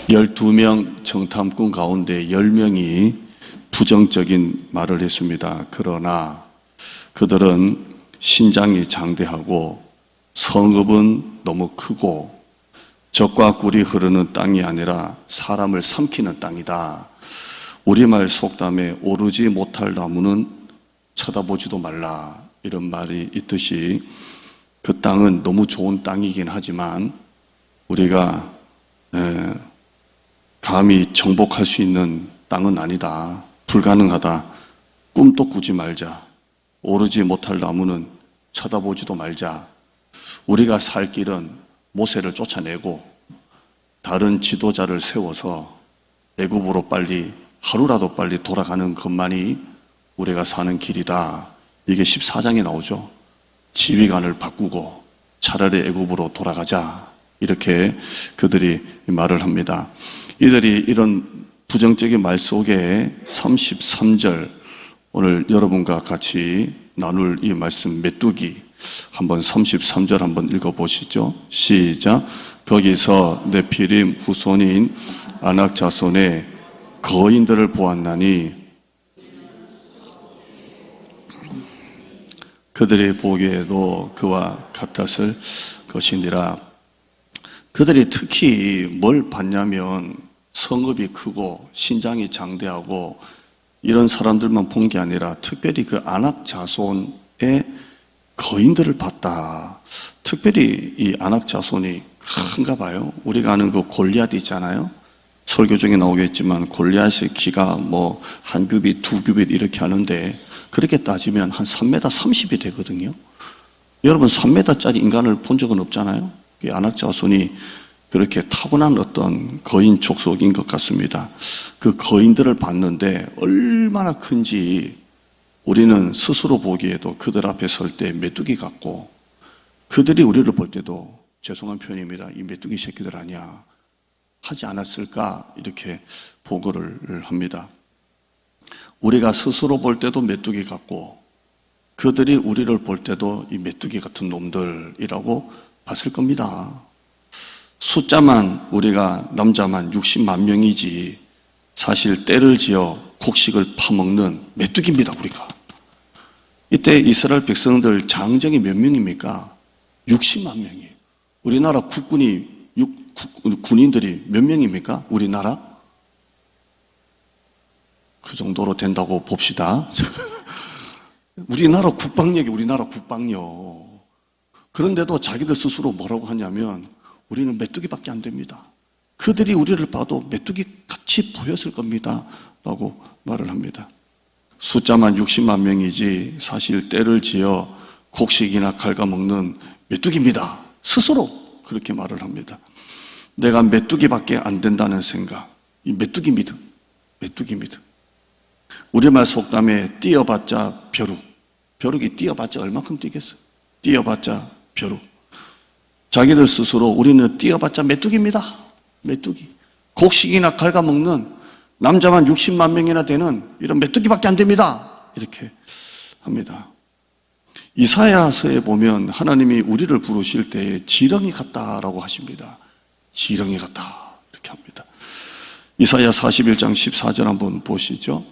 12명 정탐꾼 가운데 10명이 부정적인 말을 했습니다. 그러나 그들은 신장이 장대하고 성읍은 너무 크고 젖과 꿀이 흐르는 땅이 아니라 사람을 삼키는 땅이다. 우리말 속담에 오르지 못할 나무는 쳐다보지도 말라, 이런 말이 있듯이 그 땅은 너무 좋은 땅이긴 하지만 우리가 감히 정복할 수 있는 땅은 아니다. 불가능하다. 꿈도 꾸지 말자. 오르지 못할 나무는 쳐다보지도 말자. 우리가 살 길은 모세를 쫓아내고 다른 지도자를 세워서 애굽으로 빨리, 하루라도 빨리 돌아가는 것만이 우리가 사는 길이다. 이게 14장에 나오죠. 지휘관을 바꾸고 차라리 애굽으로 돌아가자. 이렇게 그들이 말을 합니다. 이들이 이런 부정적인 말 속에 33절, 오늘 여러분과 같이 나눌 이 말씀 메뚜기, 한번 33절 한번 읽어보시죠. 시작. 거기서 네피림 후손인 아낙 자손의 거인들을 보았나니 그들이 보기에도 그와 같았을 것이니라. 그들이 특히 뭘 봤냐면 성읍이 크고 신장이 장대하고 이런 사람들만 본 게 아니라 특별히 그 아낙 자손의 거인들을 봤다. 특별히 이 아낙 자손이 큰가 봐요. 우리가 아는 그 골리앗 있잖아요. 설교 중에 나오겠지만 골리앗의 키가 뭐 한 규빗, 두 규빗 이렇게 하는데 그렇게 따지면 한 3m 30이 되거든요. 여러분 3m짜리 인간을 본 적은 없잖아요. 이 아낙 자손이 그렇게 타고난 어떤 거인 족속인 것 같습니다. 그 거인들을 봤는데 얼마나 큰지 우리는 스스로 보기에도 그들 앞에 설 때 메뚜기 같고, 그들이 우리를 볼 때도 죄송한 표현입니다. 이 메뚜기 새끼들 아니야 하지 않았을까, 이렇게 보고를 합니다. 우리가 스스로 볼 때도 메뚜기 같고 그들이 우리를 볼 때도 이 메뚜기 같은 놈들이라고 봤을 겁니다. 숫자만 우리가 남자만 60만 명이지 사실 때를 지어 곡식을 파먹는 메뚜기입니다. 우리가 이때 이스라엘 백성들 장정이 몇 명입니까? 60만 명이에요. 우리나라 군인들이 몇 명입니까? 우리나라? 그 정도로 된다고 봅시다. 우리나라 국방력이 우리나라 국방력. 그런데도 자기들 스스로 뭐라고 하냐면 우리는 메뚜기밖에 안 됩니다. 그들이 우리를 봐도 메뚜기 같이 보였을 겁니다. 라고 말을 합니다. 숫자만 60만 명이지 사실 때를 지어 곡식이나 갉아먹는 메뚜기입니다. 스스로 그렇게 말을 합니다. 내가 메뚜기밖에 안 된다는 생각, 이 메뚜기 믿음, 메뚜기 믿음. 우리말 속담에 뛰어봤자 벼룩. 벼룩이 뛰어봤자 얼마큼 뛰겠어요? 뛰어봤자 벼룩. 자기들 스스로 우리는 뛰어봤자 메뚜기입니다. 메뚜기. 곡식이나 갉아먹는 남자만 60만 명이나 되는 이런 메뚜기밖에 안 됩니다. 이렇게 합니다. 이사야서에 보면 하나님이 우리를 부르실 때 지렁이 같다라고 하십니다. 지렁이 같다 이렇게 합니다. 이사야 41장 14절 한번 보시죠.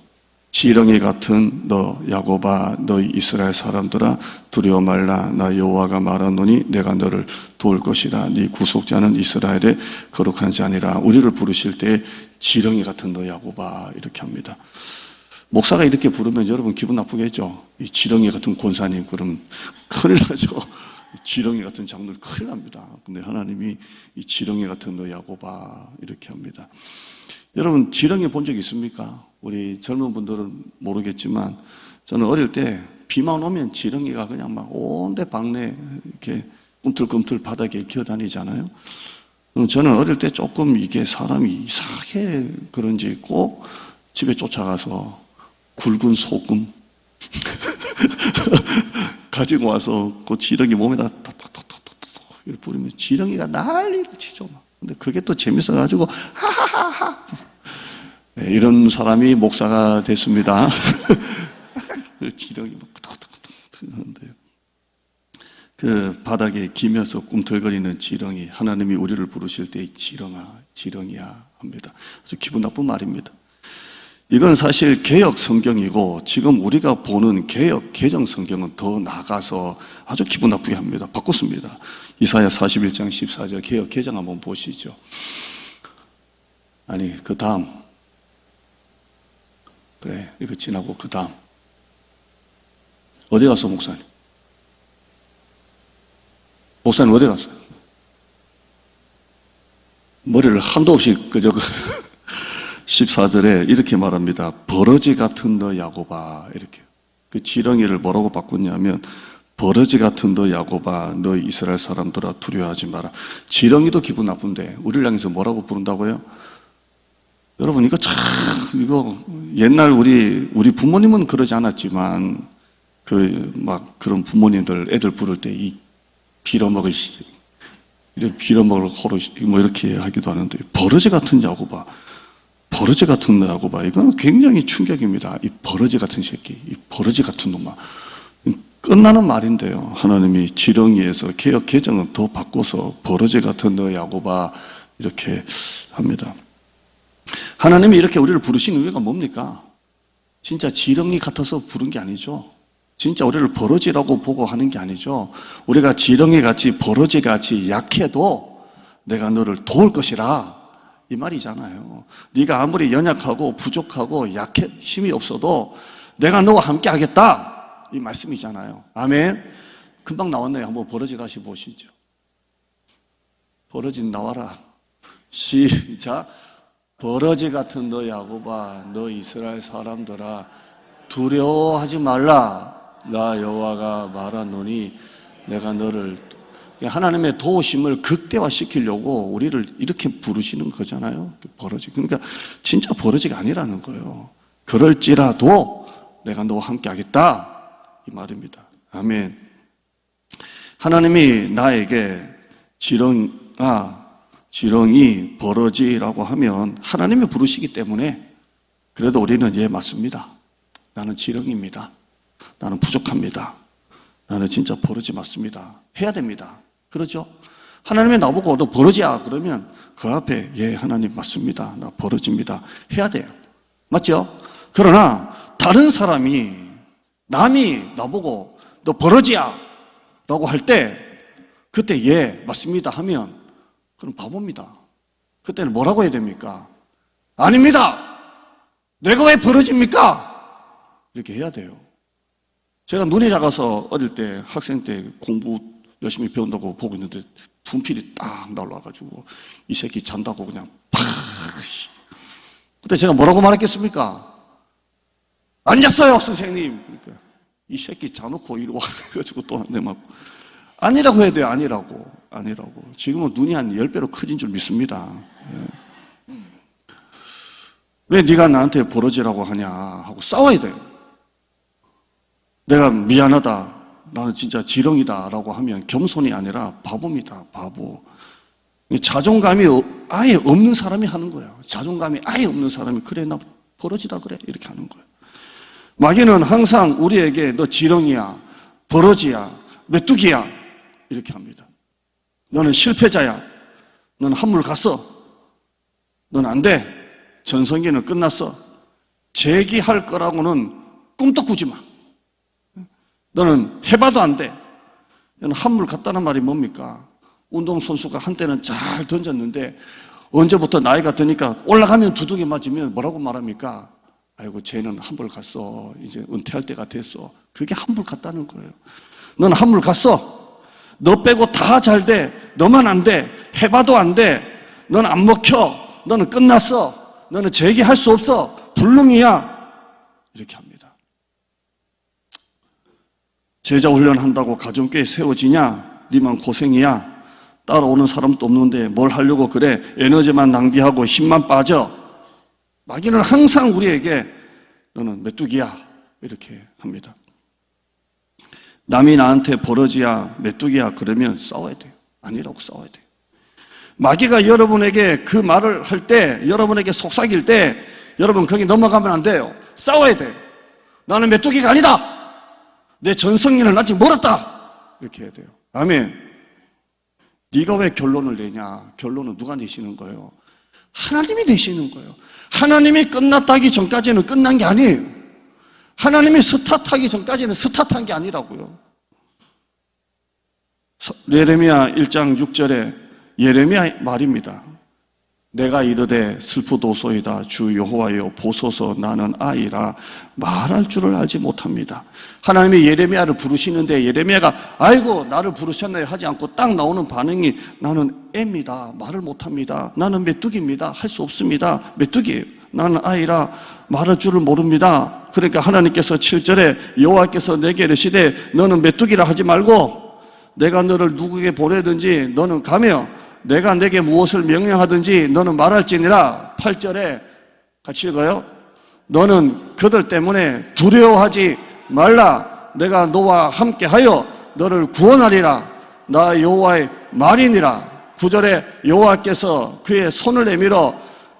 지렁이 같은 너 야곱아, 너희 이스라엘 사람들아, 두려워 말라. 나 여호와가 말하노니 내가 너를 도울 것이라. 네 구속자는 이스라엘의 거룩한 자니라. 우리를 부르실 때 지렁이 같은 너 야곱아 이렇게 합니다. 목사가 이렇게 부르면 여러분 기분 나쁘겠죠? 이 지렁이 같은 권사님 그럼 큰일 나죠. 지렁이 같은 장들 큰일 납니다. 근데 하나님이 이 지렁이 같은 너 야곱아 이렇게 합니다. 여러분 지렁이 본 적 있습니까? 우리 젊은 분들은 모르겠지만 저는 어릴 때 비만 오면 지렁이가 그냥 막 온데 방네 이렇게 꿈틀꿈틀 바닥에 기어다니잖아요. 저는 어릴 때 조금 이게 사람이 이상하게 그런지 꼭 집에 쫓아가서 굵은 소금 가지고 와서 그 지렁이 몸에다 톡톡톡톡톡 이렇게 뿌리면 지렁이가 난리를 치죠. 근데 그게 또 재밌어가지고 하하하하 이런 사람이 목사가 됐습니다. 지렁이 막 톡톡톡톡 하는데요. 그 바닥에 기면서 꿈틀거리는 지렁이, 하나님이 우리를 부르실 때 지렁아, 지렁이야 합니다. 그래서 기분 나쁜 말입니다. 이건 사실 개역 성경이고 지금 우리가 보는 개역 개정 성경은 더 나가서 아주 기분 나쁘게 합니다. 바꿨습니다. 이사야 41장 14절 개역 개정 한번 보시죠. 아니 그 다음, 그래 이거 지나고 그 다음 어디 갔어 목사님? 목사님 어디 갔어요? 머리를 한도 없이 그저 14절에 이렇게 말합니다. 버러지 같은 너 야곱아, 이렇게. 그 지렁이를 뭐라고 바꿨냐면 버러지 같은 너 야곱아, 너 이스라엘 사람들아 두려워하지 마라. 지렁이도 기분 나쁜데 우리를 향해서 뭐라고 부른다고요? 여러분 이거 참, 이거 옛날 우리 부모님은 그러지 않았지만 막 그런 부모님들 애들 부를 때 이 빌어먹을 이런 빌어먹을 호로 뭐 이렇게 하기도 하는데 버러지 같은 야곱아, 버러지 같은 야곱아, 이거는 굉장히 충격입니다. 이 버러지 같은 새끼, 이 버러지 같은 놈아. 끝나는 말인데요. 하나님이 지렁이에서 개역 개정은 더 바꿔서 버러지 같은 너 야곱아 이렇게 합니다. 하나님이 이렇게 우리를 부르신 이유가 뭡니까? 진짜 지렁이 같아서 부른 게 아니죠. 진짜 우리를 버러지라고 보고 하는 게 아니죠. 우리가 지렁이같이 버러지같이 약해도 내가 너를 도울 것이라 이 말이잖아요. 네가 아무리 연약하고 부족하고 약해 힘이 없어도 내가 너와 함께 하겠다 이 말씀이잖아요. 아멘. 금방 나왔네요. 한번 버러지 다시 보시죠. 버러지 나와라. 시작. 버러지 같은 너 야곱아, 너 이스라엘 사람들아 두려워하지 말라. 나 여호와가 말하노니 내가 너를. 하나님의 도우심을 극대화시키려고 우리를 이렇게 부르시는 거잖아요. 버러지. 그러니까 진짜 버러지가 아니라는 거예요. 그럴지라도 내가 너와 함께 하겠다 이 말입니다. 아멘. 하나님이 나에게 지렁이, 버러지라고 하면 하나님이 부르시기 때문에 그래도 우리는 예 맞습니다. 나는 지렁이입니다. 나는 부족합니다. 나는 진짜 버러지 맞습니다. 해야 됩니다. 그러죠? 하나님이 나보고 너 버러지야 그러면 그 앞에 예 하나님 맞습니다. 나 버러지입니다. 해야 돼요. 맞죠? 그러나 다른 사람이 남이 나보고 너 버러지야 라고 할 때 그때 예 맞습니다 하면 그럼 바보입니다. 그때는 뭐라고 해야 됩니까? 아닙니다. 내가 왜 버러집니까? 이렇게 해야 돼요. 제가 눈이 작아서 어릴 때 학생 때 공부 열심히 배운다고 보고 있는데 분필이 딱 날라와가지고 이 새끼 잔다고 그냥 팍. 그때 제가 뭐라고 말했겠습니까? 안 잤어요 선생님. 그러니까 이 새끼 자놓고 이리 와 가지고 또 한 대 맞고. 아니라고 해야 돼요. 아니라고. 지금은 눈이 한 10배로 커진 줄 믿습니다. 예. 왜 네가 나한테 버러지라고 하냐 하고 싸워야 돼요. 내가 미안하다, 나는 진짜 지렁이다 라고 하면 겸손이 아니라 바보입니다. 바보. 자존감이 아예 없는 사람이 하는 거예요. 자존감이 아예 없는 사람이 그래 나 버러지다 그래 이렇게 하는 거예요. 마귀는 항상 우리에게 너 지렁이야, 버러지야, 메뚜기야 이렇게 합니다. 너는 실패자야. 너는 한물 갔어. 너는 안 돼. 전성기는 끝났어. 재기할 거라고는 꿈도 꾸지 마. 너는 해봐도 안 돼. 너는 한물 갔다는 말이 뭡니까? 운동선수가 한때는 잘 던졌는데 언제부터 나이가 드니까 올라가면 두둑이 맞으면 뭐라고 말합니까? 아이고 쟤는 한물 갔어. 이제 은퇴할 때가 됐어. 그게 한물 갔다는 거예요. 너는 한물 갔어. 너 빼고 다 잘 돼. 너만 안 돼. 해봐도 안 돼. 너는 안 먹혀. 너는 끝났어. 너는 재기할 수 없어. 불능이야. 이렇게 합니다. 제자 훈련한다고 가정교회 세워지냐? 니만 고생이야. 따라오는 사람도 없는데 뭘 하려고 그래? 에너지만 낭비하고 힘만 빠져. 마귀는 항상 우리에게 너는 메뚜기야 이렇게 합니다. 남이 나한테 버러지야 메뚜기야 그러면 싸워야 돼요. 아니라고 싸워야 돼요. 마귀가 여러분에게 그 말을 할 때, 여러분에게 속삭일 때 여러분 거기 넘어가면 안 돼요. 싸워야 돼요. 나는 메뚜기가 아니다. 내 전성기는 아직 멀었다. 이렇게 해야 돼요. 아멘. 네가 왜 결론을 내냐? 결론은 누가 내시는 거예요? 하나님이 내시는 거예요. 하나님이 끝났다기 전까지는 끝난 게 아니에요. 하나님이 스타트하기 전까지는 스타트한 게 아니라고요. 예레미야 1장 6절에 예레미야 말입니다. 내가 이르되 슬프도소이다. 주 여호와여 보소서 나는 아이라 말할 줄을 알지 못합니다. 하나님이 예레미야를 부르시는데 예레미야가 아이고 나를 부르셨나요 하지 않고 딱 나오는 반응이 나는 애입니다. 말을 못합니다. 나는 메뚜기입니다. 할 수 없습니다. 메뚜기예요. 나는 아이라 말할 줄을 모릅니다. 그러니까 하나님께서 7절에 여호와께서 내게 이르시되 너는 메뚜기라 하지 말고 내가 너를 누구에게 보내든지 너는 가며 내가 내게 무엇을 명령하든지 너는 말할지니라. 8절에 같이 읽어요. 너는 그들 때문에 두려워하지 말라. 내가 너와 함께하여 너를 구원하리라. 나 여호와의 말이니라. 9절에 여호와께서 그의 손을 내밀어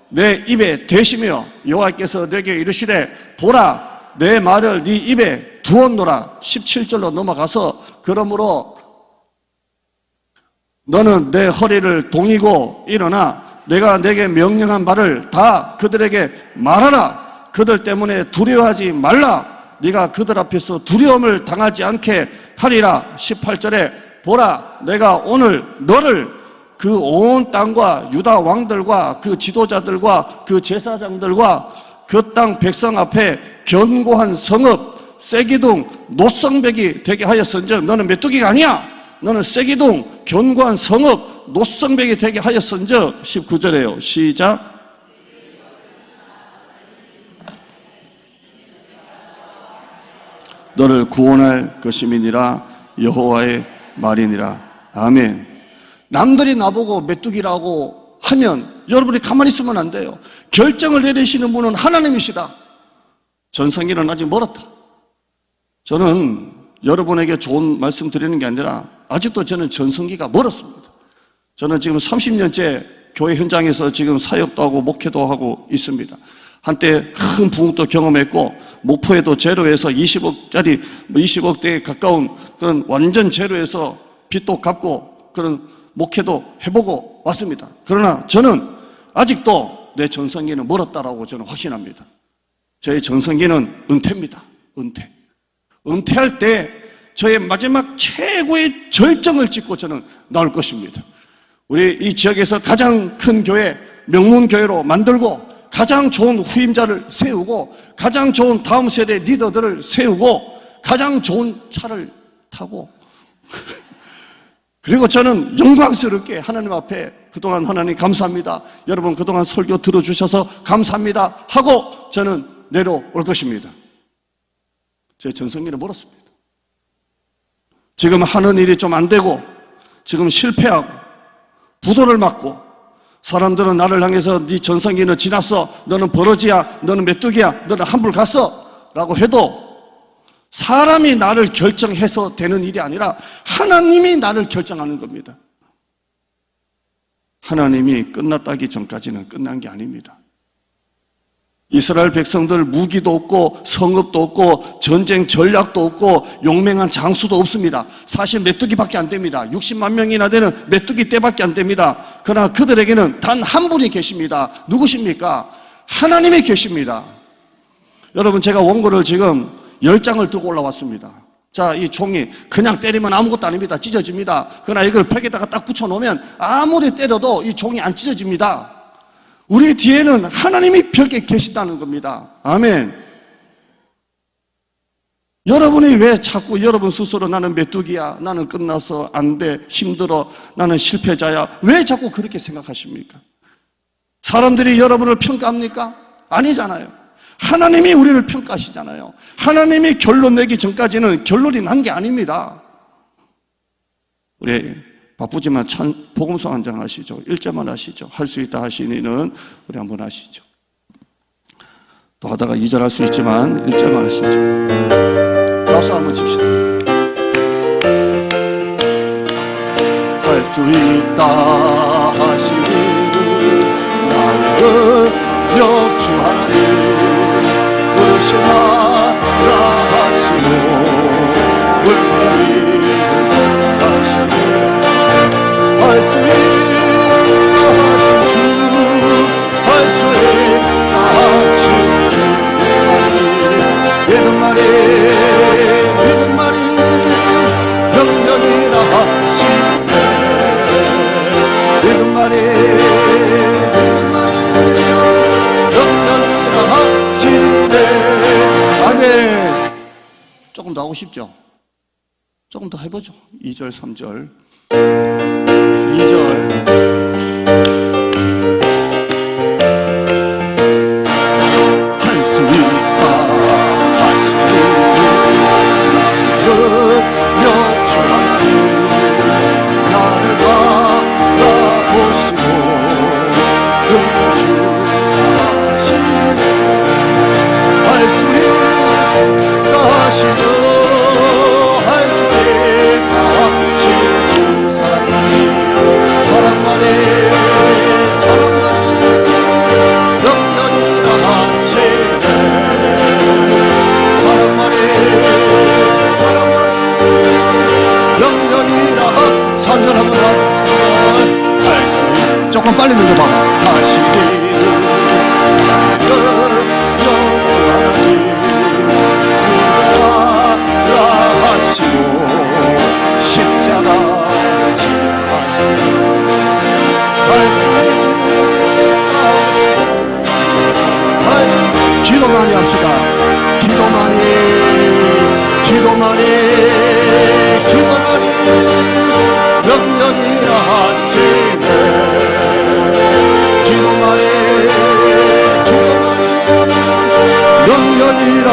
내 입에 대시며 여호와께서 내게 이르시되 보라 내 말을 네 입에 두었노라. 17절로 넘어가서 그러므로 너는 내 허리를 동이고 일어나 내가 내게 명령한 말을 다 그들에게 말하라. 그들 때문에 두려워하지 말라. 네가 그들 앞에서 두려움을 당하지 않게 하리라. 18절에 보라 내가 오늘 너를 그 온 땅과 유다 왕들과 그 지도자들과 그 제사장들과 그 땅 백성 앞에 견고한 성읍 세기둥 노성벽이 되게 하였은즉 너는 메뚜기가 아니야. 너는 세기둥 견고한 성읍 노성벽이 되게 하였은즉 19절에요. 시작. 너를 구원할 것임이니라 여호와의 말이니라. 아멘. 남들이 나보고 메뚜기라고 하면 여러분이 가만히 있으면 안 돼요. 결정을 내리시는 분은 하나님이시다. 전성기는 아직 멀었다. 저는 여러분에게 좋은 말씀 드리는 게 아니라 아직도 저는 전성기가 멀었습니다. 저는 지금 30년째 교회 현장에서 지금 사역도 하고 목회도 하고 있습니다. 한때 큰 부흥도 경험했고 목포에도 제로에서 20억짜리 20억대에 가까운 그런 완전 제로에서 빚도 갚고 그런 목회도 해보고 왔습니다. 그러나 저는 아직도 내 전성기는 멀었다라고 저는 확신합니다. 저의 전성기는 은퇴입니다. 은퇴할 때 저의 마지막 최고의 절정을 짓고 저는 나올 것입니다. 우리 이 지역에서 가장 큰 교회, 명문교회로 만들고 가장 좋은 후임자를 세우고 가장 좋은 다음 세대 리더들을 세우고 가장 좋은 차를 타고 그리고 저는 영광스럽게 하나님 앞에 그동안 하나님 감사합니다. 여러분 그동안 설교 들어주셔서 감사합니다 하고 저는 내려올 것입니다. 제 전성기는 멀었습니다. 지금 하는 일이 좀 안 되고 지금 실패하고 부도를 맞고 사람들은 나를 향해서 네 전성기는 지났어. 너는 버러지야. 너는 메뚜기야. 너는 한불 갔어. 라고 해도 사람이 나를 결정해서 되는 일이 아니라 하나님이 나를 결정하는 겁니다. 하나님이 끝났다기 전까지는 끝난 게 아닙니다. 이스라엘 백성들 무기도 없고 성읍도 없고 전쟁 전략도 없고 용맹한 장수도 없습니다. 사실 메뚜기밖에 안 됩니다. 60만 명이나 되는 메뚜기 떼밖에 안 됩니다. 그러나 그들에게는 단 한 분이 계십니다. 누구십니까? 하나님이 계십니다. 여러분 제가 원고를 지금 10장을 들고 올라왔습니다. 자, 이 종이 그냥 때리면 아무것도 아닙니다. 찢어집니다. 그러나 이걸 벽에다가 딱 붙여놓으면 아무리 때려도 이 종이 안 찢어집니다. 우리 뒤에는 하나님이 벽에 계시다는 겁니다. 아멘. 여러분이 왜 자꾸 여러분 스스로 나는 메뚜기야, 나는 끝나서 안 돼, 힘들어, 나는 실패자야, 왜 자꾸 그렇게 생각하십니까? 사람들이 여러분을 평가합니까? 아니잖아요. 하나님이 우리를 평가하시잖아요. 하나님이 결론 내기 전까지는 결론이 난 게 아닙니다. 우리 바쁘지만 복음서 한 장 하시죠. 1절만 하시죠. 할 수 있다 하시니는 우리 한번 하시죠. 또 하다가 2절 할 수 있지만 1절만 하시죠. 박수 한번 칩시다. 할 수 있다 하시니는 나의 역주 하나님 의심하라 하시고 물들이는 하시고 수 있다 하신 주, 할 수 있다 하신 주. 믿음 말이 믿음 말이 영영이라 하시네. 믿음 말이 믿음 말이 영영이라 하시네. 아멘. 조금 더 하고 싶죠? 조금 더 해보죠. 2절 3절 2절 조금 빨리 늘려봐. 하시기를 영주 하나님 주라 하시고 십자가 지하시고 할 수 있다. 기도 많이 합시다. 기도 많이 영영이라 하시네. 영영이라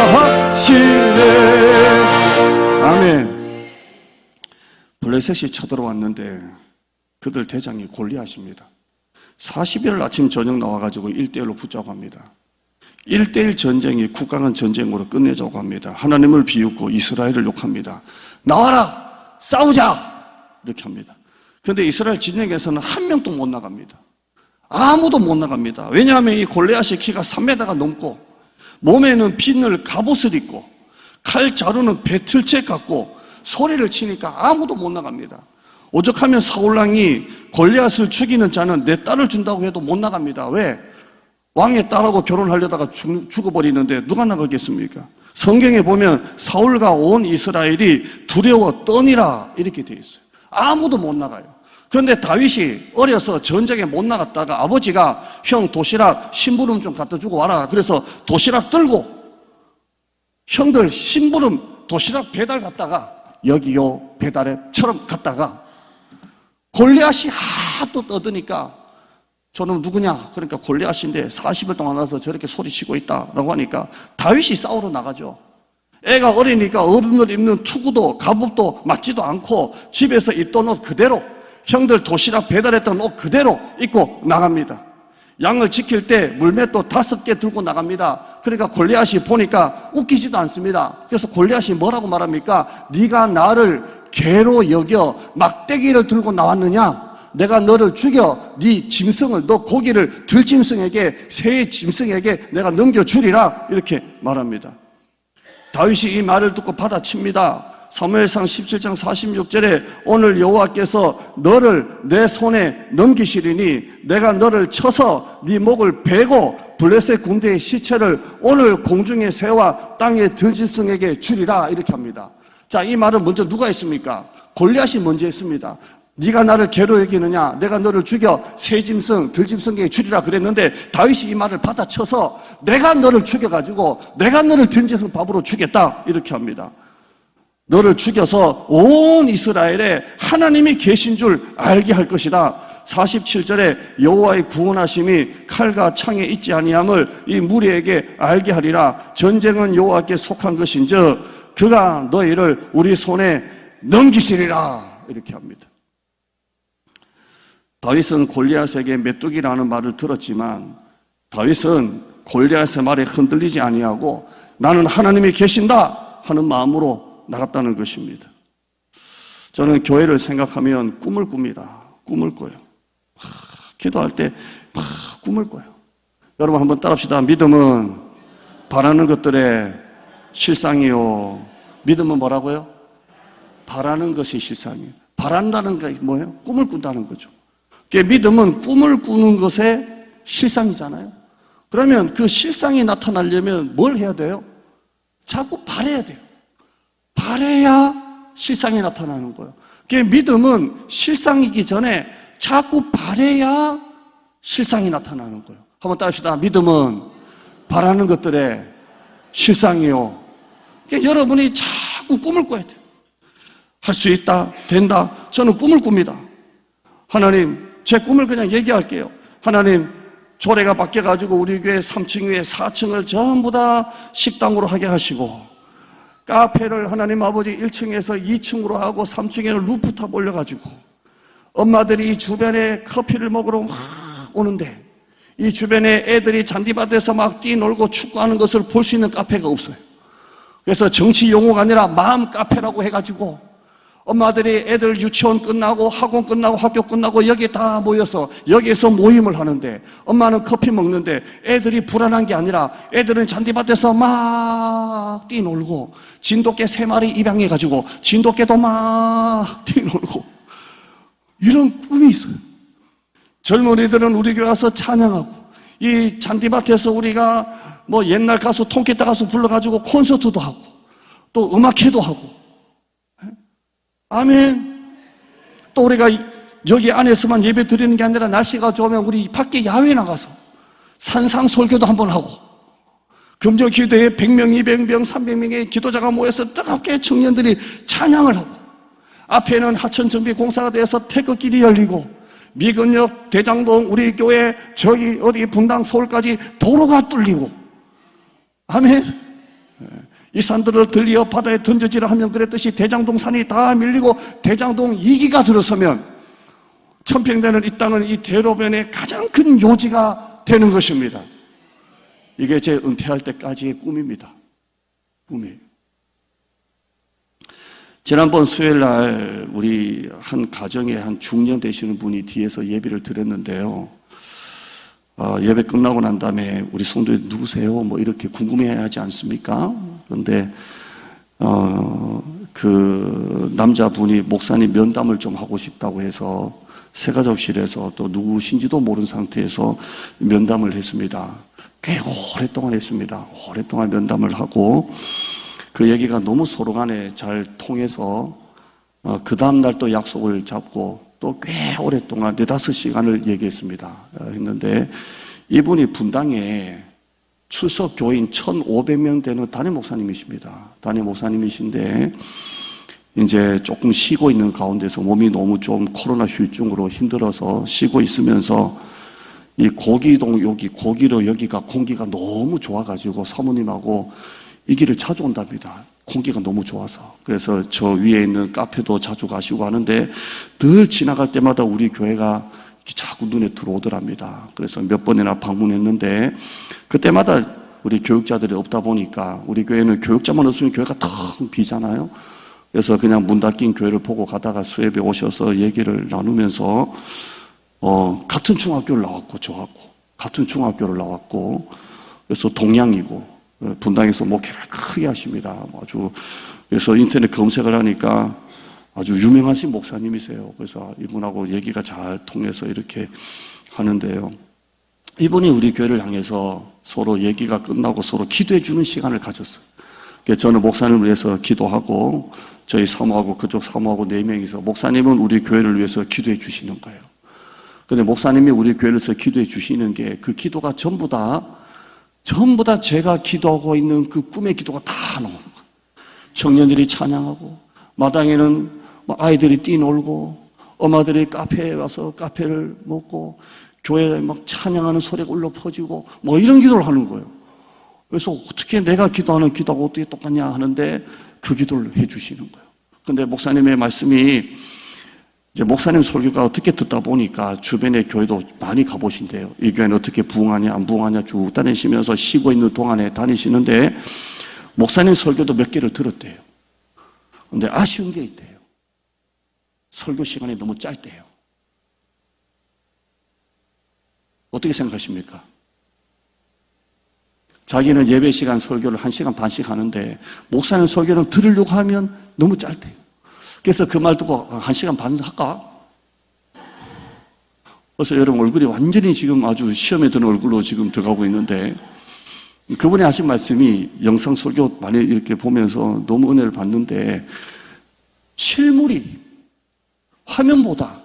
하시네. 아멘. 블레셋이 쳐들어왔는데 그들 대장이 골리앗입니다. 40일 아침 저녁 나와가지고 1대1로 붙잡아갑니다. 1대1 전쟁이 국강한 전쟁으로 끝내자고 합니다. 하나님을 비웃고 이스라엘을 욕합니다. 나와라 싸우자 이렇게 합니다. 그런데 이스라엘 진영에서는 한 명도 못 나갑니다. 아무도 못 나갑니다. 왜냐하면 이 골리앗의 키가 3m가 넘고 몸에는 빈을 갑옷을 입고 칼 자루는 배틀책 갖고 소리를 치니까 아무도 못 나갑니다. 오죽하면 사울왕이 골리앗을 죽이는 자는 내 딸을 준다고 해도 못 나갑니다. 왜? 왕의 딸하고 결혼하려다가 죽어버리는데 누가 나가겠습니까? 성경에 보면 사울과 온 이스라엘이 두려워 떠니라 이렇게 되어 있어요. 아무도 못 나가요. 그런데 다윗이 어려서 전쟁에 못 나갔다가 아버지가 형 도시락 심부름 좀 갖다 주고 와라. 그래서 도시락 들고 형들 심부름 도시락 배달 갔다가 여기요 배달앱처럼 갔다가 골리앗이 하도 떠드니까 저는 누구냐? 그러니까 골리앗인데 40일 동안 와서 저렇게 소리치고 있다라고 하니까 다윗이 싸우러 나가죠. 애가 어리니까 어른들 입는 투구도 갑옷도 맞지도 않고 집에서 입던 옷 그대로 형들 도시락 배달했던 옷 그대로 입고 나갑니다. 양을 지킬 때 물맷도 5개 들고 나갑니다. 그러니까 골리앗이 보니까 웃기지도 않습니다. 그래서 골리앗이 뭐라고 말합니까? 네가 나를 개로 여겨 막대기를 들고 나왔느냐? 내가 너를 죽여 네 짐승을 너 고기를 들짐승에게 새 짐승에게 내가 넘겨주리라 이렇게 말합니다. 다윗이 이 말을 듣고 받아칩니다. 사무엘상 17장 46절에 오늘 여호와께서 너를 내 손에 넘기시리니 내가 너를 쳐서 네 목을 베고 블레셋 군대의 시체를 오늘 공중의 새와 땅의 들짐승에게 주리라 이렇게 합니다. 자, 이 말은 먼저 누가 했습니까? 골리앗이 먼저 했습니다. 네가 나를 개로 여기느냐? 내가 너를 죽여 새 짐승, 들짐승에게 주리라 그랬는데 다윗이 이 말을 받아쳐서 내가 너를 죽여가지고 내가 너를 들짐승 밥으로 주겠다 이렇게 합니다. 너를 죽여서 온 이스라엘에 하나님이 계신 줄 알게 할 것이다. 47절에 여호와의 구원하심이 칼과 창에 있지 아니함을 이 무리에게 알게 하리라. 전쟁은 여호와께 속한 것인즉 그가 너희를 우리 손에 넘기시리라 이렇게 합니다. 다윗은 골리앗에게 메뚜기라는 말을 들었지만 다윗은 골리앗의 말에 흔들리지 아니하고 나는 하나님이 계신다 하는 마음으로 나갔다는 것입니다. 저는 교회를 생각하면 꿈을 꿉니다. 꿈을 꿔요. 기도할 때 막 꿈을 꿔요. 여러분 한번 따라합시다. 믿음은 바라는 것들의 실상이요. 믿음은 뭐라고요? 바라는 것이 실상이에요. 바란다는 게 뭐예요? 꿈을 꾼다는 거죠. 믿음은 꿈을 꾸는 것의 실상이잖아요. 그러면 그 실상이 나타나려면 뭘 해야 돼요? 자꾸 바라야 돼요. 바라야 실상이 나타나는 거예요. 믿음은 실상이기 전에 자꾸 바라야 실상이 나타나는 거예요. 한번 따라합시다. 믿음은 바라는 것들의 실상이요. 여러분이 자꾸 꿈을 꿔야 돼요. 할 수 있다, 된다. 저는 꿈을 꿉니다. 하나님, 제 꿈을 그냥 얘기할게요. 하나님, 조례가 바뀌어가지고 우리 교회 3층 위에 4층을 전부 다 식당으로 하게 하시고, 카페를 하나님 아버지 1층에서 2층으로 하고 3층에는 루프탑 올려가지고, 엄마들이 이 주변에 커피를 먹으러 막 오는데, 이 주변에 애들이 잔디밭에서 막 뛰놀고 축구하는 것을 볼 수 있는 카페가 없어요. 그래서 정치 용어가 아니라 마음 카페라고 해가지고 엄마들이 애들 유치원 끝나고 학원 끝나고 학교 끝나고 여기 다 모여서 여기에서 모임을 하는데, 엄마는 커피 먹는데 애들이 불안한 게 아니라 애들은 잔디밭에서 막 뛰놀고, 진돗개 3마리 입양해가지고 진돗개도 막 뛰놀고, 이런 꿈이 있어요. 젊은이들은 우리 교회 와서 찬양하고, 이 잔디밭에서 우리가 뭐 옛날 가수 통기타 가수 불러가지고 콘서트도 하고 또 음악회도 하고. 아멘. 또 우리가 여기 안에서만 예배 드리는 게 아니라 날씨가 좋으면 우리 밖에 야외 나가서 산상 설교도 한번 하고, 금요 기도에 100명, 200명, 300명의 기도자가 모여서 뜨겁게 청년들이 찬양을 하고, 앞에는 하천정비 공사가 돼서 태극길이 열리고, 미근역, 대장동, 우리 교회 저기 어디 분당 서울까지 도로가 뚫리고. 아멘. 이 산들을 들리어 바다에 던져지라 하면 그랬듯이 대장동 산이 다 밀리고 대장동 2기가 들어서면 천평되는 이 땅은 이 대로변의 가장 큰 요지가 되는 것입니다. 이게 제 은퇴할 때까지의 꿈입니다. 꿈이에요. 지난번 수요일 날 우리 한 가정에 한 중년 되시는 분이 뒤에서 예배를 드렸는데요. 예배 끝나고 난 다음에 우리 성도에 누구세요? 뭐 이렇게 궁금해하지 않습니까? 그런데 그 남자분이 목사님 면담을 좀 하고 싶다고 해서 새가족실에서 또 누구신지도 모르는 상태에서 면담을 했습니다. 꽤 오랫동안 했습니다. 오랫동안 면담을 하고, 그 얘기가 너무 서로 간에 잘 통해서 그 다음날 또 약속을 잡고 또 꽤 오랫동안 4-5시간을 얘기했습니다. 했는데 이분이 분당에 출석 교인 1,500명 되는 담임 목사님이십니다. 담임 목사님이신데 이제 조금 쉬고 있는 가운데서 몸이 너무 좀 코로나 후유증으로 힘들어서 쉬고 있으면서 이 고기동 고기로 여기가 공기가 너무 좋아가지고 사모님하고 이 길을 자주 온답니다. 공기가 너무 좋아서. 그래서 저 위에 있는 카페도 자주 가시고 하는데 늘 지나갈 때마다 우리 교회가 자꾸 눈에 들어오더랍니다. 그래서 몇 번이나 방문했는데 그때마다 우리 교육자들이 없다 보니까, 우리 교회는 교육자만 없으면 교회가 텅 비잖아요. 그래서 그냥 문 닫힌 교회를 보고 가다가 수협에 오셔서 얘기를 나누면서 같은 중학교를 나왔고 저하고 같은 중학교를 나왔고, 그래서 동양이고 분당에서 목회를 크게 하십니다. 아주. 그래서 인터넷 검색을 하니까 아주 유명하신 목사님이세요. 그래서 이분하고 얘기가 잘 통해서 이렇게 하는데요. 이분이 우리 교회를 향해서 서로 얘기가 끝나고 서로 기도해 주는 시간을 가졌어요. 저는 목사님을 위해서 기도하고, 저희 사모하고 그쪽 사모하고 4명이서, 목사님은 우리 교회를 위해서 기도해 주시는 거예요. 근데 목사님이 우리 교회를 위해서 기도해 주시는 게, 그 기도가 전부 다 제가 기도하고 있는 그 꿈의 기도가 다 나오는 거예요. 청년들이 찬양하고, 마당에는 아이들이 뛰놀고, 엄마들이 카페에 와서 카페를 먹고, 교회에 막 찬양하는 소리가 울려 퍼지고, 뭐 이런 기도를 하는 거예요. 그래서 어떻게 내가 기도하는 기도하고 어떻게 똑같냐 하는데 그 기도를 해 주시는 거예요. 근데 목사님의 말씀이, 이제 목사님 설교가 어떻게 듣다 보니까 주변의 교회도 많이 가보신대요. 이 교회는 어떻게 부흥하냐 안 부흥하냐 쭉 다니시면서 쉬고 있는 동안에 다니시는데, 목사님 설교도 몇 개를 들었대요. 근데 아쉬운 게 있대요. 설교 시간이 너무 짧대요. 어떻게 생각하십니까? 자기는 예배 시간 설교를 1시간 반씩 하는데 목사님 설교는 들으려고 하면 너무 짧대요. 그래서 그 말 듣고 1시간 반 할까? 그래서 여러분 얼굴이 완전히 지금 아주 시험에 드는 얼굴로 지금 들어가고 있는데, 그분이 하신 말씀이 영상 설교 많이 이렇게 보면서 너무 은혜를 받는데, 실물이 화면보다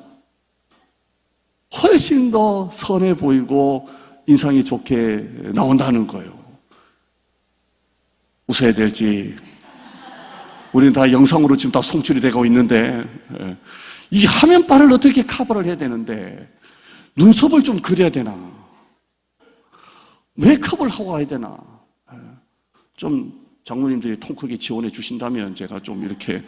훨씬 더 선해 보이고 인상이 좋게 나온다는 거예요. 웃어야 될지, 우리는 다 영상으로 지금 다 송출이 되고 있는데, 이 화면빨을 어떻게 커버를 해야 되는데 눈썹을 좀 그려야 되나, 메이크업을 하고 가야 되나, 좀 장로님들이 통 크게 지원해 주신다면 제가 좀 이렇게,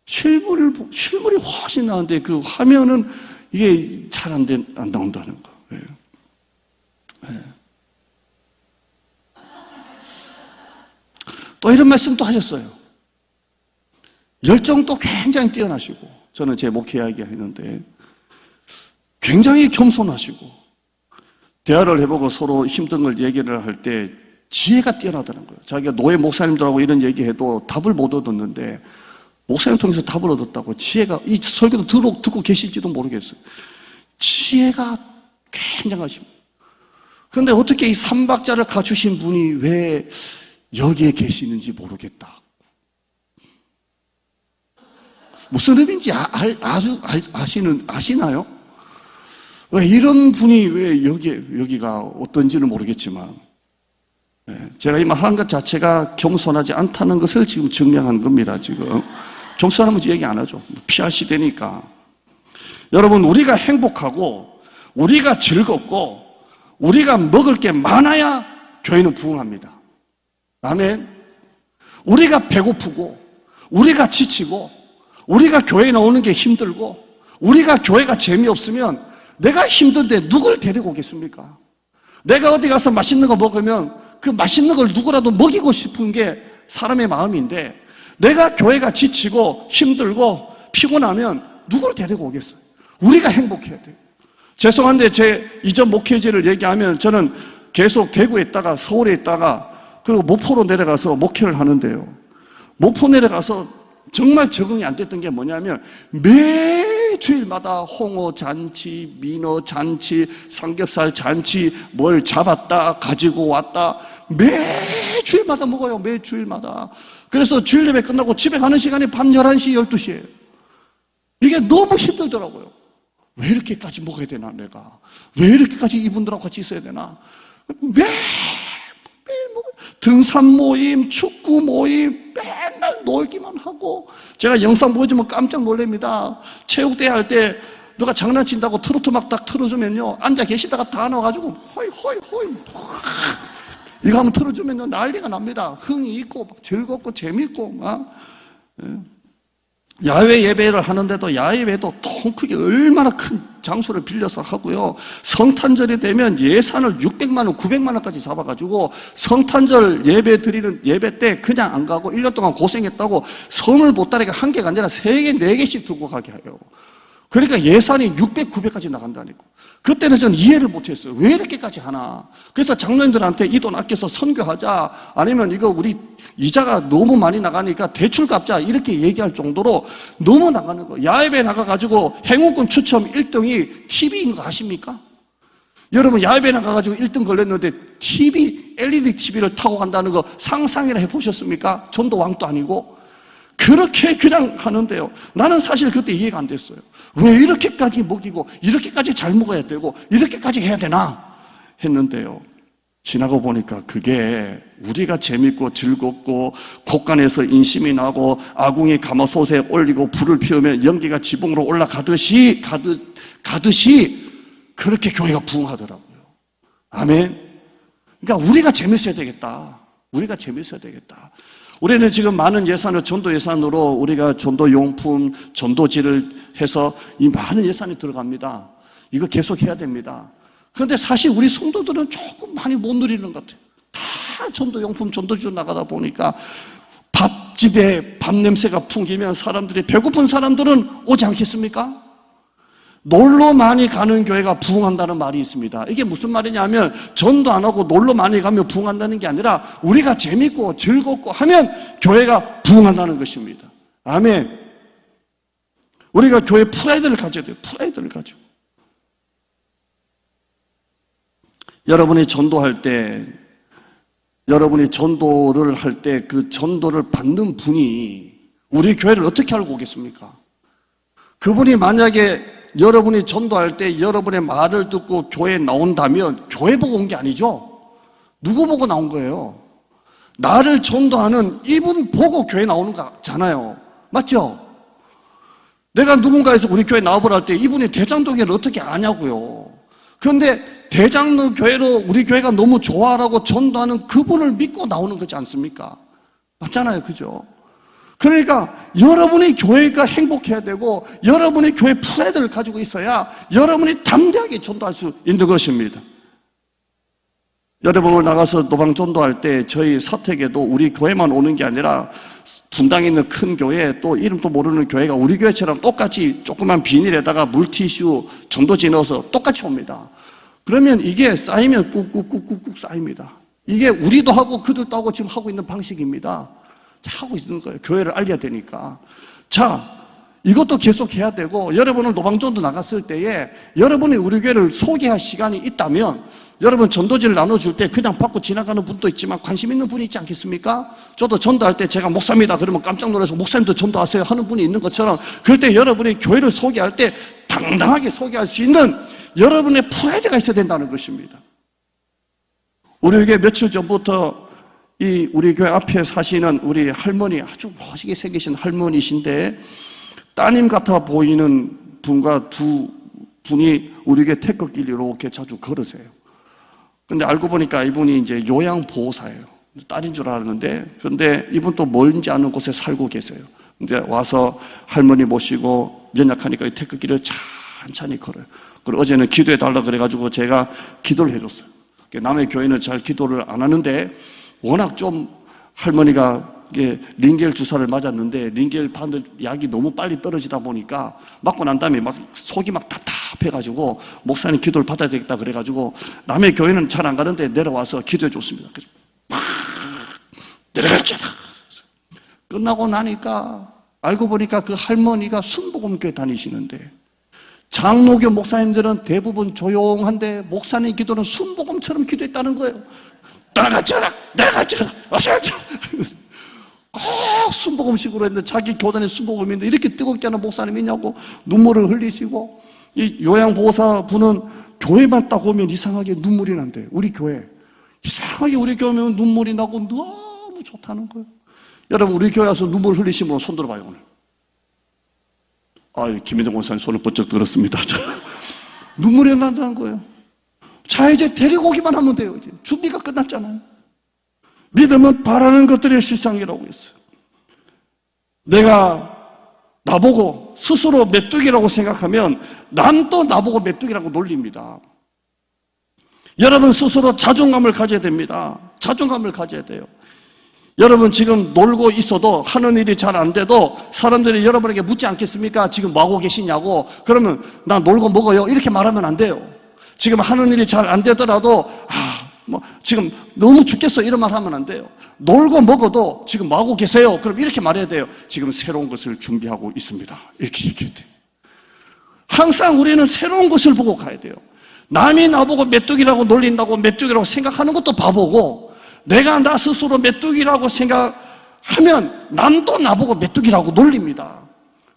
실물이 훨씬 나은데 그 화면은 이게 잘 안 나온다는 거. 또 이런 말씀도 하셨어요. 열정도 굉장히 뛰어나시고, 저는 제 목회 이야기 했는데 굉장히 겸손하시고, 대화를 해보고 서로 힘든 걸 얘기를 할 때 지혜가 뛰어나다는 거예요. 자기가 노예 목사님들하고 이런 얘기해도 답을 못 얻었는데 목사님 통해서 답을 얻었다고. 지혜가, 이 설교도 듣고 계실지도 모르겠어요. 지혜가 굉장하십니다. 그런데 어떻게 이 삼박자를 갖추신 분이 왜 여기에 계시는지 모르겠다. 무슨 의미인지 아시나요? 왜 이런 분이 왜 여기가 어떤지는 모르겠지만, 제가 이 말하는 것 자체가 겸손하지 않다는 것을 지금 증명한 겁니다. 지금 겸손하면 얘기 안 하죠. PR 시대니까. 여러분, 우리가 행복하고 우리가 즐겁고 우리가 먹을 게 많아야 교회는 부흥합니다. 아멘. 우리가 배고프고 우리가 지치고 우리가 교회에 나오는 게 힘들고 우리가 교회가 재미없으면 내가 힘든데 누굴 데리고 오겠습니까? 내가 어디 가서 맛있는 거 먹으면 그 맛있는 걸 누구라도 먹이고 싶은 게 사람의 마음인데, 내가 교회가 지치고 힘들고 피곤하면 누구를 데리고 오겠어요? 우리가 행복해야 돼요. 죄송한데 제 이전 목회지를 얘기하면 저는 계속 대구에 있다가 서울에 있다가 그리고 모포로 내려가서 목회를 하는데요. 모포 내려가서 정말 적응이 안 됐던 게 뭐냐면 매주일마다 홍어 잔치, 민어 잔치, 삼겹살 잔치, 뭘 잡았다 가지고 왔다 매주일마다 먹어요. 매주일마다. 그래서 주일 예배 끝나고 집에 가는 시간이 밤 11시, 12시예요. 이게 너무 힘들더라고요. 왜 이렇게까지 먹어야 되나 내가? 왜 이렇게까지 이분들하고 같이 있어야 되나? 매일 등산 모임, 축구 모임, 맨날 놀기만 하고. 제가 영상 보여주면 깜짝 놀랍니다. 체육대회 할 때 누가 장난친다고 트로트 막 딱 틀어주면요, 앉아 계시다가 다 나와가지고 호이 이거 한번 틀어주면요 난리가 납니다. 흥이 있고 즐겁고 재밌고 막. 야외 예배를 하는데도 야외 예배도 통 크게 얼마나 큰 장소를 빌려서 하고요. 성탄절이 되면 예산을 600만 원, 900만 원까지 잡아가지고 성탄절 예배 드리는 예배 때 그냥 안 가고 1년 동안 고생했다고 선물 보따리가 한 개가 아니라 3개, 4개씩 들고 가게 해요. 그러니까 예산이 600, 900까지 나간다니까. 그때는 저는 이해를 못했어요. 왜 이렇게까지 하나? 그래서 장로님들한테 이 돈 아껴서 선교하자, 아니면 이거 우리 이자가 너무 많이 나가니까 대출 갚자, 이렇게 얘기할 정도로 너무 나가는 거. 야외에 나가가지고 행운권 추첨 1등이 TV인 거 아십니까? 여러분, 야외에 나가가지고 1등 걸렸는데 TV, LED TV를 타고 간다는 거 상상이나 해보셨습니까? 전도 왕도 아니고. 그렇게 그냥 하는데요. 나는 사실 그때 이해가 안 됐어요. 왜 이렇게까지 먹이고 이렇게까지 잘 먹어야 되고 이렇게까지 해야 되나 했는데요. 지나고 보니까 그게 우리가 재밌고 즐겁고 곳간에서 인심이 나고 아궁이 가마솥에 올리고 불을 피우면 연기가 지붕으로 올라가듯이 가듯이 그렇게 교회가 부흥하더라고요. 아멘. 그러니까 우리가 재밌어야 되겠다. 우리가 재밌어야 되겠다. 우리는 지금 많은 예산을 전도 예산으로 우리가 전도 용품, 전도지를 해서 이 많은 예산이 들어갑니다. 이거 계속 해야 됩니다. 그런데 사실 우리 성도들은 조금 많이 못 누리는 것 같아요. 다 전도 용품, 전도지로 나가다 보니까 밥집에 밥 냄새가 풍기면 사람들이, 배고픈 사람들은 오지 않겠습니까? 놀러 많이 가는 교회가 부흥한다는 말이 있습니다. 이게 무슨 말이냐면 전도 안 하고 놀러 많이 가면 부흥한다는 게 아니라 우리가 재밌고 즐겁고 하면 교회가 부흥한다는 것입니다. 아멘. 우리가 교회 프라이드를 가져야 돼요. 프라이드를 가지고. 여러분이 전도할 때, 여러분이 전도를 할 때 그 전도를 받는 분이 우리 교회를 어떻게 알고 오겠습니까? 그분이 만약에 여러분이 전도할 때 여러분의 말을 듣고 교회에 나온다면 교회 보고 온 게 아니죠. 누구 보고 나온 거예요? 나를 전도하는 이분 보고 교회 나오는 거잖아요. 맞죠? 내가 누군가에서 우리 교회 나와보라 할 때 이분이 대장동회를 어떻게 아냐고요. 그런데 대장로 교회로 우리 교회가 너무 좋아라고 전도하는 그분을 믿고 나오는 거지 않습니까? 맞잖아요. 그죠? 그러니까 여러분이 교회가 행복해야 되고 여러분이 교회 프라이드를 가지고 있어야 여러분이 담대하게 전도할 수 있는 것입니다. 여러분 오늘 나가서 노방 전도할 때 저희 사택에도 우리 교회만 오는 게 아니라 분당에 있는 큰 교회 또 이름도 모르는 교회가 우리 교회처럼 똑같이 조그만 비닐에다가 물티슈 전도지 넣어서 똑같이 옵니다. 그러면 이게 쌓이면 꾹꾹꾹꾹 쌓입니다. 이게 우리도 하고 그들도 하고 지금 하고 있는 방식입니다. 하고 있는 거예요. 교회를 알려야 되니까. 자, 이것도 계속 해야 되고 여러분은 노방전도 나갔을 때에 여러분이 우리 교회를 소개할 시간이 있다면 여러분 전도지를 나눠줄 때 그냥 받고 지나가는 분도 있지만 관심 있는 분이 있지 않겠습니까? 저도 전도할 때 제가 목사입니다 그러면 깜짝 놀라서 목사님도 전도하세요 하는 분이 있는 것처럼 그럴 때 여러분이 교회를 소개할 때 당당하게 소개할 수 있는 여러분의 프라이드가 있어야 된다는 것입니다. 우리 교회 며칠 전부터 이 우리 교회 앞에 사시는 우리 할머니 아주 멋지게 생기신 할머니신데 따님 같아 보이는 분과 두 분이 우리 교회 태극기를 이렇게 자주 걸으세요. 근데 알고 보니까 이분이 이제 요양보호사예요. 딸인 줄 알았는데, 근데 이분 또 멀지 않은 곳에 살고 계세요. 근데 와서 할머니 모시고 연약하니까 이 태극기를 천천히 걸어요. 그리고 어제는 기도해 달라 그래가지고 제가 기도를 해줬어요. 남의 교회는 잘 기도를 안 하는데, 워낙 좀 할머니가 링겔 주사를 맞았는데, 링겔 받는 약이 너무 빨리 떨어지다 보니까, 맞고 난 다음에 막 속이 막 답답해가지고, 목사님 기도를 받아야 되겠다 그래가지고, 남의 교회는 잘 안 가는데 내려와서 기도해 줬습니다. 그래서 막 내려갈게다. 끝나고 나니까, 알고 보니까 그 할머니가 순복음교회 다니시는데, 장로교 목사님들은 대부분 조용한데, 목사님 기도는 순복음처럼 기도했다는 거예요. 따라가져라! 내려가져라! 어서가져라! 꼭 순복음식으로 했는데 자기 교단의 순복음인데 이렇게 뜨겁게 하는 목사님이 있냐고 눈물을 흘리시고 이 요양보호사 분은 교회만 딱 오면 이상하게 눈물이 난대요. 우리 교회. 이상하게 우리 교회 오면 눈물이 나고 너무 좋다는 거예요. 여러분 우리 교회 와서 눈물 흘리신 분 손 들어봐요 오늘. 아, 김민정 원사님 손을 번쩍 들었습니다. 눈물이 난다는 거예요. 자 이제 데리고 오기만 하면 돼요. 이제 준비가 끝났잖아요. 믿음은 바라는 것들의 실상이라고 했어요. 내가 나보고 스스로 메뚜기라고 생각하면 남도 나보고 메뚜기라고 놀립니다. 여러분 스스로 자존감을 가져야 됩니다. 자존감을 가져야 돼요. 여러분 지금 놀고 있어도 하는 일이 잘 안 돼도 사람들이 여러분에게 묻지 않겠습니까? 지금 뭐하고 계시냐고. 그러면 나 놀고 먹어요 이렇게 말하면 안 돼요. 지금 하는 일이 잘 안 되더라도 지금 너무 죽겠어 이런 말 하면 안 돼요. 놀고 먹어도 지금 뭐하고 계세요? 그럼 이렇게 말해야 돼요. 지금 새로운 것을 준비하고 있습니다. 이렇게 얘기해야 돼요. 항상 우리는 새로운 것을 보고 가야 돼요. 남이 나보고 메뚜기라고 놀린다고 메뚜기라고 생각하는 것도 바보고 내가 나 스스로 메뚜기라고 생각하면 남도 나보고 메뚜기라고 놀립니다.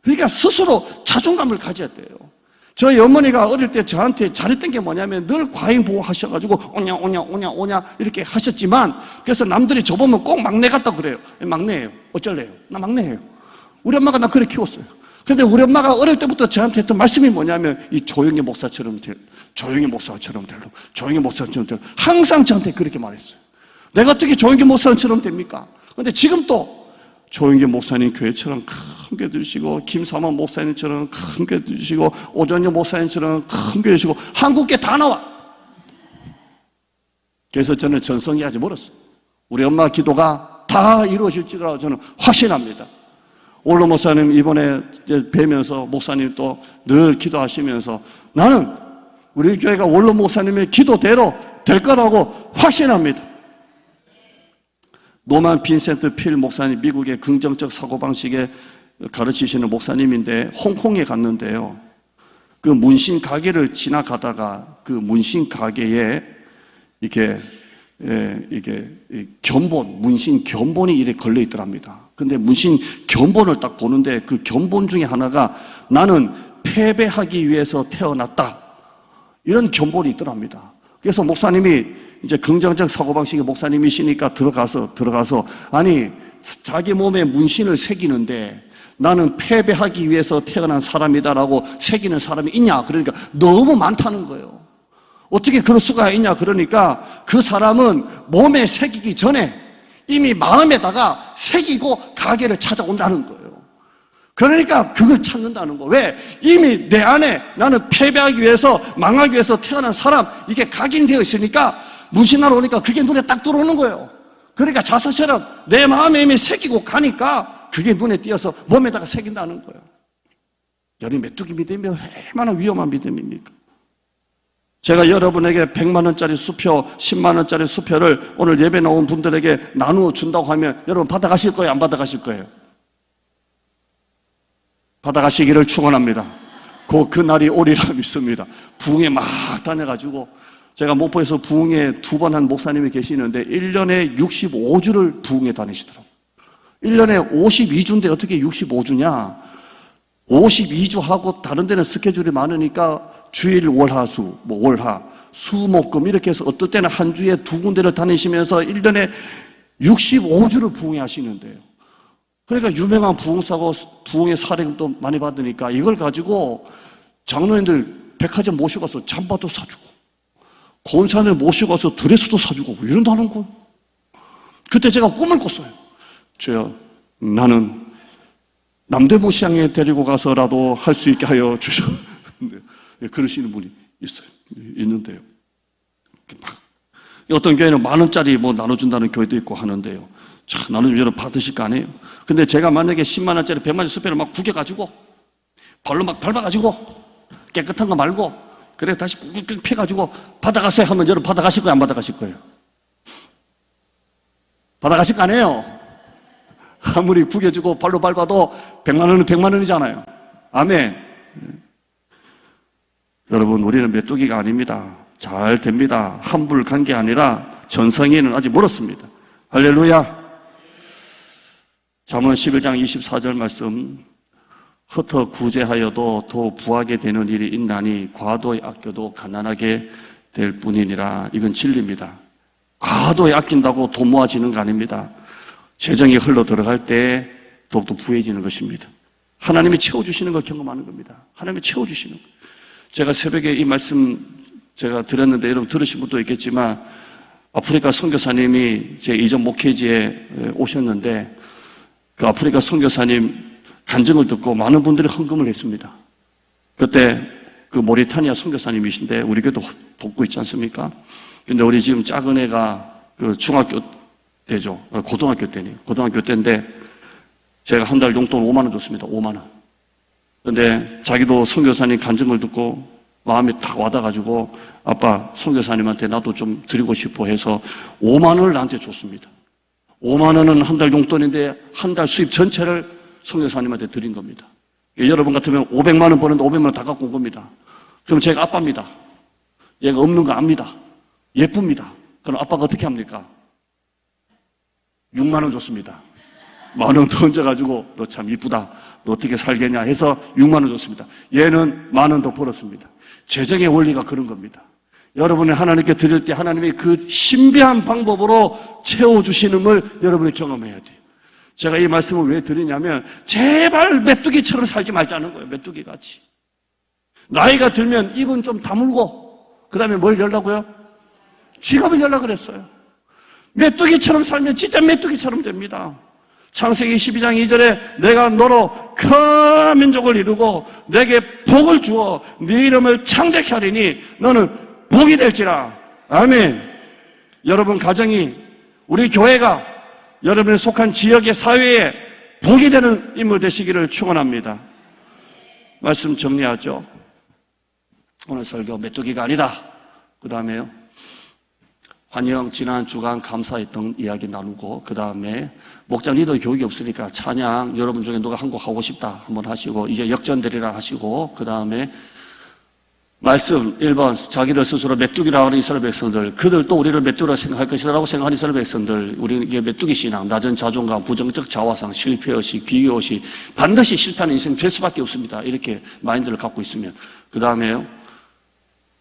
그러니까 스스로 자존감을 가져야 돼요. 저희 어머니가 어릴 때 저한테 잘했던 게 뭐냐면 늘 과잉 보호하셔가지고 오냐 이렇게 하셨지만 그래서 남들이 저보면 꼭 막내 같다 그래요. 막내예요. 어쩔래요? 나 막내예요. 우리 엄마가 나 그렇게 키웠어요. 근데 우리 엄마가 어릴 때부터 저한테 했던 말씀이 뭐냐면 이 조용히 목사처럼 조용히 목사처럼 항상 저한테 그렇게 말했어요. 내가 어떻게 조용히 목사처럼 됩니까? 근데 지금 또 조영기 목사님 교회처럼 큰 교회 두시고 김사만 목사님처럼 큰 교회 두시고 오전영 목사님처럼 큰 교회 두시고 한국계 다 나와. 그래서 저는 전성이 아직 멀었어요. 우리 엄마 기도가 다 이루어질 줄알고 저는 확신합니다. 올로 목사님 이번에 뵈면서 목사님 또 늘 기도하시면서 나는 우리 교회가 올로 목사님의 기도대로 될 거라고 확신합니다. 노만 빈센트 필 목사님 미국의 긍정적 사고방식의 가르치시는 목사님인데 홍콩에 갔는데요. 그 문신 가게를 지나가다가 그 문신 가게에 이게 견본, 문신 견본이 이렇게 걸려 있더랍니다. 근데 문신 견본을 딱 보는데 그 견본 중에 하나가 나는 패배하기 위해서 태어났다. 이런 견본이 있더랍니다. 그래서 목사님이 이제 긍정적 사고방식의 목사님이시니까 들어가서 아니 자기 몸에 문신을 새기는데 나는 패배하기 위해서 태어난 사람이다라고 새기는 사람이 있냐? 그러니까 너무 많다는 거예요. 어떻게 그럴 수가 있냐? 그러니까 그 사람은 몸에 새기기 전에 이미 마음에다가 새기고 가게를 찾아온다는 거예요. 그러니까 그걸 찾는다는 거. 왜? 이미 내 안에 나는 패배하기 위해서 망하기 위해서 태어난 사람 이게 각인되어 있으니까 문신하러 오니까 그게 눈에 딱 들어오는 거예요. 그러니까 자서처럼 내 마음에 이미 새기고 가니까 그게 눈에 띄어서 몸에다가 새긴다는 거예요. 여러분 메뚜기 믿음이 얼마나 위험한 믿음입니까? 제가 여러분에게 100만 원짜리 수표, 10만 원짜리 수표를 오늘 예배 나온 분들에게 나누어 준다고 하면 여러분 받아가실 거예요? 안 받아가실 거예요? 받아가시기를 축원합니다. 그 날이 오리라 믿습니다. 부흥에 막 다녀가지고 제가 목포에서 부흥회 2번 한 목사님이 계시는데 1년에 65주를 부흥회 다니시더라고요. 1년에 52주인데 어떻게 65주냐? 52주 하고 다른 데는 스케줄이 많으니까 주일 월화수, 월화, 수목금 이렇게 해서 어떨 때는 한 주에 2군데를 다니시면서 1년에 65주를 부흥회 하시는데요. 그러니까 유명한 부흥사고 부흥회 사례도 많이 받으니까 이걸 가지고 장로님들 백화점 모시고 가서 잠바도 사주고 권사를 모시고 가서 드레스도 사주고 이런다는 거예요. 그때 제가 꿈을 꿨어요. 주여, 나는 남대문 시장에 데리고 가서라도 할 수 있게 하여 주셔. 그러시는 분이 있어요. 있는데요. 어떤 교회는 10,000원짜리 나눠준다는 교회도 있고 하는데요. 자, 나눠주면 여러분 받으실 거 아니에요? 근데 제가 만약에 10만 원짜리 100만 원짜리 수표를 막 구겨가지고 발로 막 밟아가지고 깨끗한 거 말고 그래 다시 꾹꾹 펴가지고 받아가세요 하면 여러분 받아가실 거예요? 안 받아가실 거예요? 받아가실 거 아니에요? 아무리 구겨주고 발로 밟아도 100만 원은 100만 원이잖아요. 아멘. 여러분 우리는 메뚜기가 아닙니다. 잘 됩니다. 함부를 간 게 아니라 전성에는 아직 멀었습니다. 할렐루야. 잠언 11장 24절 말씀, 흩어 구제하여도 더 부하게 되는 일이 있나니 과도히 아껴도 가난하게 될 뿐이니라. 이건 진리입니다. 과도히 아낀다고 돈 모아지는 거 아닙니다. 재정이 흘러 들어갈 때 더욱더 부해지는 것입니다. 하나님이 채워주시는 걸 경험하는 겁니다. 하나님이 채워주시는 거. 제가 새벽에 이 말씀 제가 드렸는데 여러분 들으신 분도 있겠지만 아프리카 선교사님이 제 이전 목회지에 오셨는데 그 아프리카 선교사님 간증을 듣고 많은 분들이 헌금을 했습니다. 그때 그 모리타니아 선교사님이신데 우리 교회도 돕고 있지 않습니까? 근데 우리 지금 작은 애가 그 중학교 때죠. 고등학교 때인데 제가 한 달 용돈 5만 원 줬습니다. 5만 원. 근데 자기도 선교사님 간증을 듣고 마음이 탁 와닿아가지고 아빠 선교사님한테 나도 좀 드리고 싶어 해서 5만 원을 나한테 줬습니다. 5만 원은 한 달 용돈인데 한 달 수입 전체를 선교사님한테 드린 겁니다. 여러분 같으면 500만 원 버는데 500만 원 다 갖고 온 겁니다. 그럼 제가 아빠입니다. 얘가 없는 거 압니다. 예쁩니다. 그럼 아빠가 어떻게 합니까? 6만 원 줬습니다. 10,000원 더 얹어가지고 너 참 이쁘다. 너 어떻게 살겠냐 해서 6만 원 줬습니다. 얘는 10,000원 더 벌었습니다. 재정의 원리가 그런 겁니다. 여러분이 하나님께 드릴 때 하나님이 그 신비한 방법으로 채워주시는 걸 여러분이 경험해야 돼요. 제가 이 말씀을 왜 드리냐면 제발 메뚜기처럼 살지 말자는 거예요. 메뚜기같이. 나이가 들면 입은 좀 다물고 그 다음에 뭘 열라고요? 지갑을 열라 그랬어요. 메뚜기처럼 살면 진짜 메뚜기처럼 됩니다. 창세기 12장 2절에 내가 너로 큰 민족을 이루고 내게 복을 주어 네 이름을 창대케 하리니 너는 복이 될지라. 아멘. 여러분 가정이 우리 교회가 여러분이 속한 지역의 사회에 복이 되는 인물 되시기를 축원합니다. 말씀 정리하죠. 오늘 설교 메뚜기가 아니다. 그 다음에요. 한영 지난 주간 감사했던 이야기 나누고, 그 다음에 목장 리더 교육이 없으니까 찬양 여러분 중에 누가 한 곡 하고 싶다 한번 하시고, 이제 역전되리라 하시고, 그 다음에 말씀 1번, 자기들 스스로 메뚜기라고 하는 이스라엘 백성들, 그들도 우리를 메뚜기라 생각할 것이라고 생각하는 이스라엘 백성들, 우리는 이게 메뚜기 신앙, 낮은 자존감, 부정적 자화상, 실패의식, 비교의식, 반드시 실패하는 인생이 될 수밖에 없습니다. 이렇게 마인드를 갖고 있으면. 그 다음에요,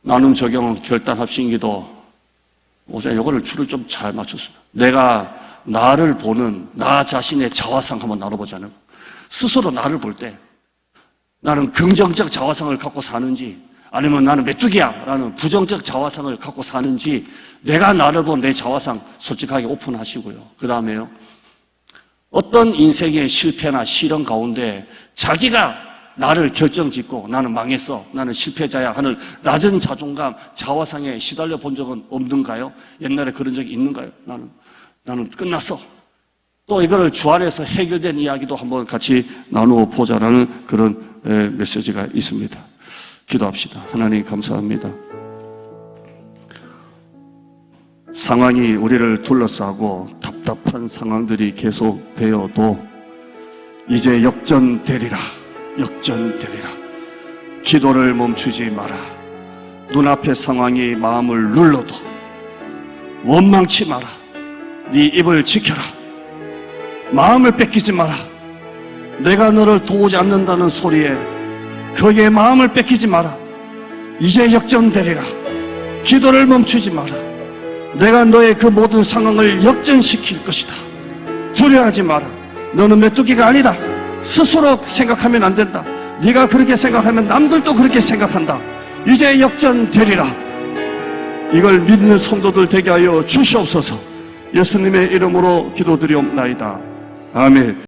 나눔 적용 결단 합심기도, 우선 이거를 줄을 좀 잘 맞췄습니다. 내가 나를 보는 나 자신의 자화상 한번 나눠보자는 거. 스스로 나를 볼 때 나는 긍정적 자화상을 갖고 사는지, 아니면 나는 메뚜기야 라는 부정적 자화상을 갖고 사는지, 내가 나를 본 내 자화상 솔직하게 오픈하시고요. 그 다음에요, 어떤 인생의 실패나 시련 가운데 자기가 나를 결정짓고 나는 망했어, 나는 실패자야 하는 낮은 자존감, 자화상에 시달려 본 적은 없는가요? 옛날에 그런 적이 있는가요? 나는 끝났어. 또 이거를 주 안에서 해결된 이야기도 한번 같이 나누어 보자라는 그런 메시지가 있습니다. 기도합시다. 하나님 감사합니다. 상황이 우리를 둘러싸고 답답한 상황들이 계속되어도 이제 역전되리라. 역전되리라. 기도를 멈추지 마라. 눈앞의 상황이 마음을 눌러도 원망치 마라. 네 입을 지켜라. 마음을 뺏기지 마라. 내가 너를 도우지 않는다는 소리에 그의 마음을 뺏기지 마라. 이제 역전되리라. 기도를 멈추지 마라. 내가 너의 그 모든 상황을 역전시킬 것이다. 두려워하지 마라. 너는 메뚜기가 아니다. 스스로 생각하면 안 된다. 네가 그렇게 생각하면 남들도 그렇게 생각한다. 이제 역전되리라. 이걸 믿는 성도들 되게 하여 주시옵소서. 예수님의 이름으로 기도드리옵나이다. 아멘.